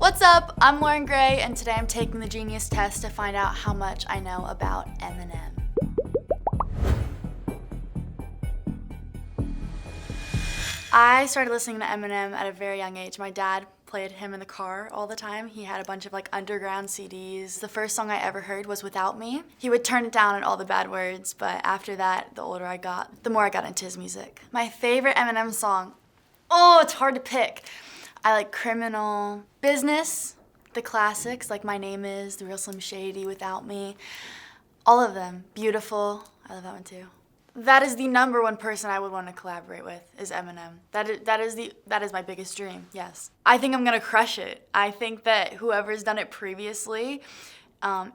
What's up? I'm Loren Gray, and today I'm taking the Genius test to find out how much I know about Eminem. I started listening to Eminem at a very young age. My dad played him in the car all the time. He had a bunch of underground CDs. The first song I ever heard was Without Me. He would turn it down at all the bad words, but after that, the older I got, the more I got into his music. My favorite Eminem song, it's hard to pick. I like Criminal, Business, the classics like My Name Is, The Real Slim Shady, Without Me, all of them. Beautiful, I love that one too. That is the number one person I would want to collaborate with, is Eminem. That is my biggest dream, yes. I think I'm gonna crush it. I think that whoever's done it previously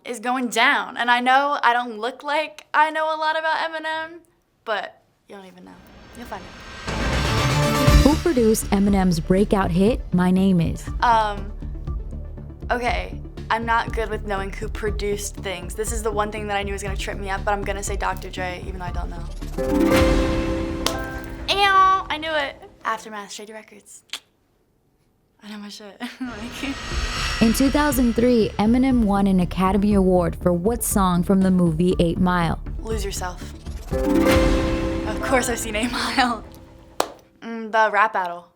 is going down. And I know I don't look like I know a lot about Eminem, but you don't even know. You'll find out. Who produced Eminem's breakout hit, My Name Is? Okay, I'm not good with knowing who produced things. This is the one thing that I knew was gonna trip me up, but I'm gonna say Dr. Dre, even though I don't know. Ew, I knew it. Aftermath, Shady Records. I know my shit. In 2003, Eminem won an Academy Award for what song from the movie 8 Mile? Lose Yourself. Of course I've seen 8 Mile. The rap battle,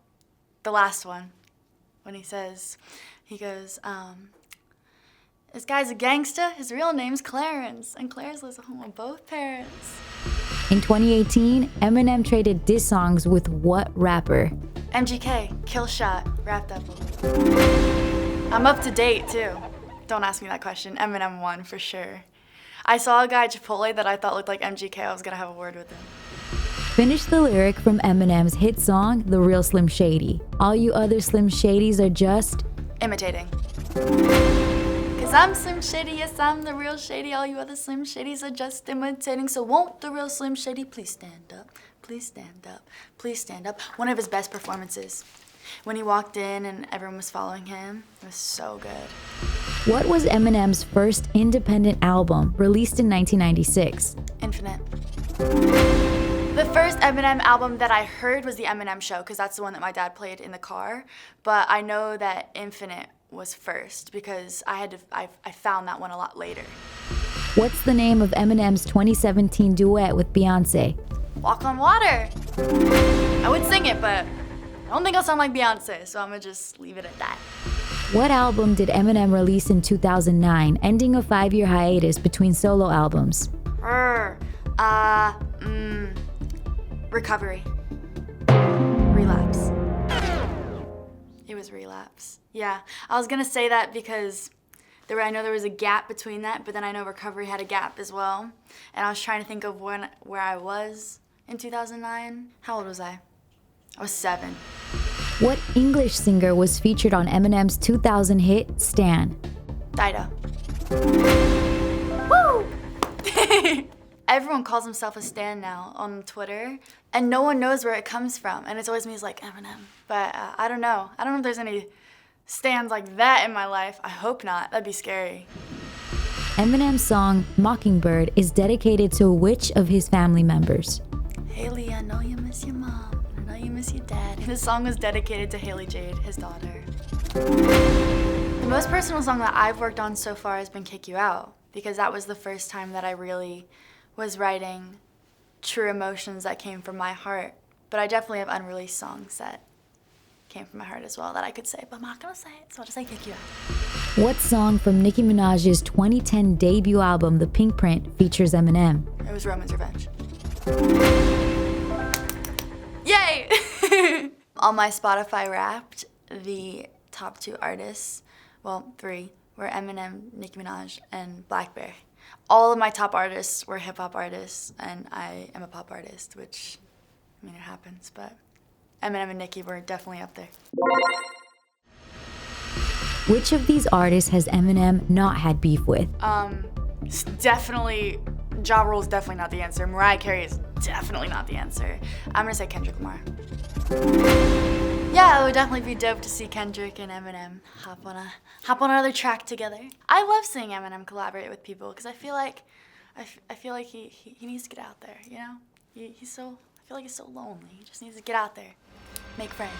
the last one, when he goes, this guy's a gangsta, his real name's Clarence, and Clarence lives at home with both parents. In 2018, Eminem traded diss songs with what rapper? MGK, Kill Shot, Rap Devil. I'm up to date too. Don't ask me that question, Eminem won for sure. I saw a guy at Chipotle that I thought looked like MGK, I was gonna have a word with him. Finish the lyric from Eminem's hit song, The Real Slim Shady. All you other Slim Shadys are just... imitating. Cause I'm Slim Shady, yes I'm the real Shady. All you other Slim Shadys are just imitating. So won't the real Slim Shady please stand up, please stand up, please stand up. One of his best performances. When he walked in and everyone was following him, it was so good. What was Eminem's first independent album, released in 1996? Infinite. The first Eminem album that I heard was the Eminem Show, because that's the one that my dad played in the car. But I know that Infinite was first because I found that one a lot later. What's the name of Eminem's 2017 duet with Beyonce? Walk on Water. I would sing it, but I don't think I'll sound like Beyonce, so I'm gonna just leave it at that. What album did Eminem release in 2009, ending a 5-year hiatus between solo albums? Recovery. Relapse. It was Relapse. Yeah, I was gonna say that because I know there was a gap between that, but then I know Recovery had a gap as well. And I was trying to think of where I was in 2009. How old was I? I was 7. What English singer was featured on Eminem's 2000 hit, Stan? Dido. Woo! Everyone calls himself a stan now on Twitter, and no one knows where it comes from, and it's always me like Eminem. But I don't know. I don't know if there's any stans like that in my life. I hope not. That'd be scary. Eminem's song Mockingbird is dedicated to which of his family members? Haley, I know you miss your mom. I know you miss your dad. This song was dedicated to Haley Jade, his daughter. The most personal song that I've worked on so far has been Kick You Out, because that was the first time that I really was writing true emotions that came from my heart. But I definitely have unreleased songs that came from my heart as well that I could say, but I'm not gonna say it, so I'll just say Kick You Out. What song from Nicki Minaj's 2010 debut album, The Pink Print, features Eminem? It was Roman's Revenge. Yay! On my Spotify Wrapped, the top 2 artists, well, 3, were Eminem, Nicki Minaj, and Blackberry. All of my top artists were hip-hop artists, and I am a pop artist, which, I mean, it happens, but Eminem and Nicki were definitely up there. Which of these artists has Eminem not had beef with? It's definitely, Ja Rule's definitely not the answer. Mariah Carey is definitely not the answer. I'm gonna say Kendrick Lamar. Yeah, it would definitely be dope to see Kendrick and Eminem hop on another track together. I love seeing Eminem collaborate with people because I feel like he needs to get out there, you know? I feel like he's so lonely. He just needs to get out there, make friends.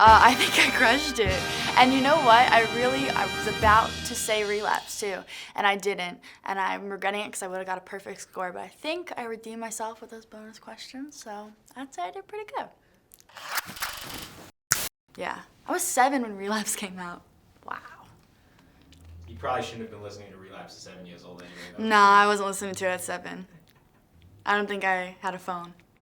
I think I crushed it. And you know what? I was about to say relapse too, and I didn't. And I'm regretting it because I would have got a perfect score, but I think I redeemed myself with those bonus questions, so I'd say I did pretty good. Yeah. I was 7 when Relapse came out. Wow. You probably shouldn't have been listening to Relapse at 7 years old anyway. Nah, I wasn't listening to it at 7. I don't think I had a phone.